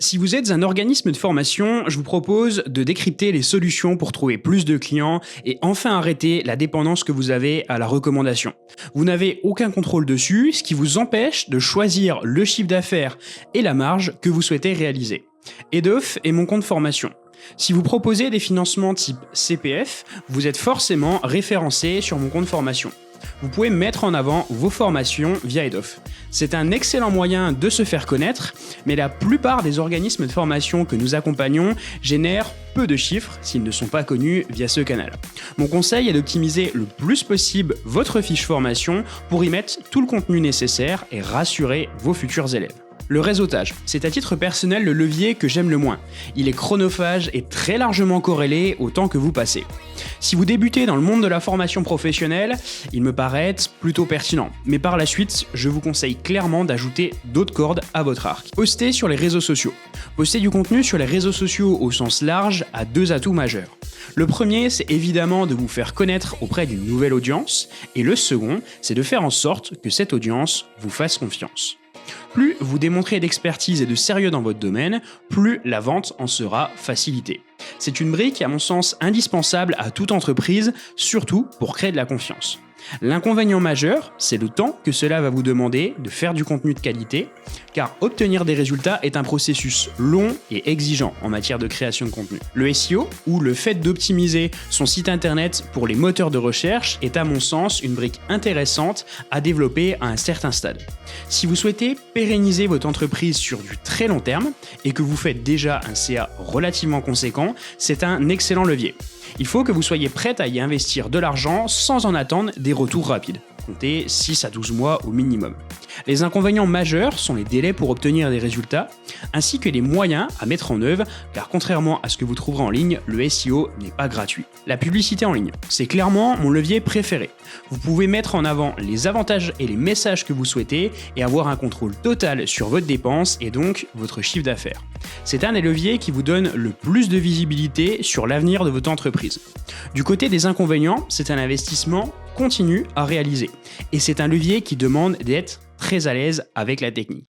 Si vous êtes un organisme de formation, je vous propose de décrypter les solutions pour trouver plus de clients et enfin arrêter la dépendance que vous avez à la recommandation. Vous n'avez aucun contrôle dessus, ce qui vous empêche de choisir le chiffre d'affaires et la marge que vous souhaitez réaliser. Edof est mon compte formation. Si vous proposez des financements type CPF, vous êtes forcément référencé sur mon compte formation. Vous pouvez mettre en avant vos formations via Edof. C'est un excellent moyen de se faire connaître, mais la plupart des organismes de formation que nous accompagnons génèrent peu de chiffres s'ils ne sont pas connus via ce canal. Mon conseil est d'optimiser le plus possible votre fiche formation pour y mettre tout le contenu nécessaire et rassurer vos futurs élèves. Le réseautage, c'est à titre personnel le levier que j'aime le moins. Il est chronophage et très largement corrélé au temps que vous passez. Si vous débutez dans le monde de la formation professionnelle, il me paraît plutôt pertinent. Mais par la suite, je vous conseille clairement d'ajouter d'autres cordes à votre arc. Postez sur les réseaux sociaux. Poster du contenu sur les réseaux sociaux au sens large a deux atouts majeurs. Le premier, c'est évidemment de vous faire connaître auprès d'une nouvelle audience. Et le second, c'est de faire en sorte que cette audience vous fasse confiance. Plus vous démontrez d'expertise et de sérieux dans votre domaine, plus la vente en sera facilitée. C'est une brique, à mon sens, indispensable à toute entreprise, surtout pour créer de la confiance. L'inconvénient majeur, c'est le temps que cela va vous demander de faire du contenu de qualité, car obtenir des résultats est un processus long et exigeant en matière de création de contenu. Le SEO, ou le fait d'optimiser son site internet pour les moteurs de recherche, est à mon sens une brique intéressante à développer à un certain stade. Si vous souhaitez pérenniser votre entreprise sur du très long terme et que vous faites déjà un CA relativement conséquent, c'est un excellent levier. Il faut que vous soyez prête à y investir de l'argent sans en attendre des retours rapides. Comptez 6 à 12 mois au minimum. Les inconvénients majeurs sont les délais pour obtenir des résultats, ainsi que les moyens à mettre en œuvre, car contrairement à ce que vous trouverez en ligne, le SEO n'est pas gratuit. La publicité en ligne, c'est clairement mon levier préféré. Vous pouvez mettre en avant les avantages et les messages que vous souhaitez et avoir un contrôle total sur votre dépense et donc votre chiffre d'affaires. C'est un des leviers qui vous donne le plus de visibilité sur l'avenir de votre entreprise. Du côté des inconvénients, c'est un investissement continu à réaliser et c'est un levier qui demande d'être très à l'aise avec la technique.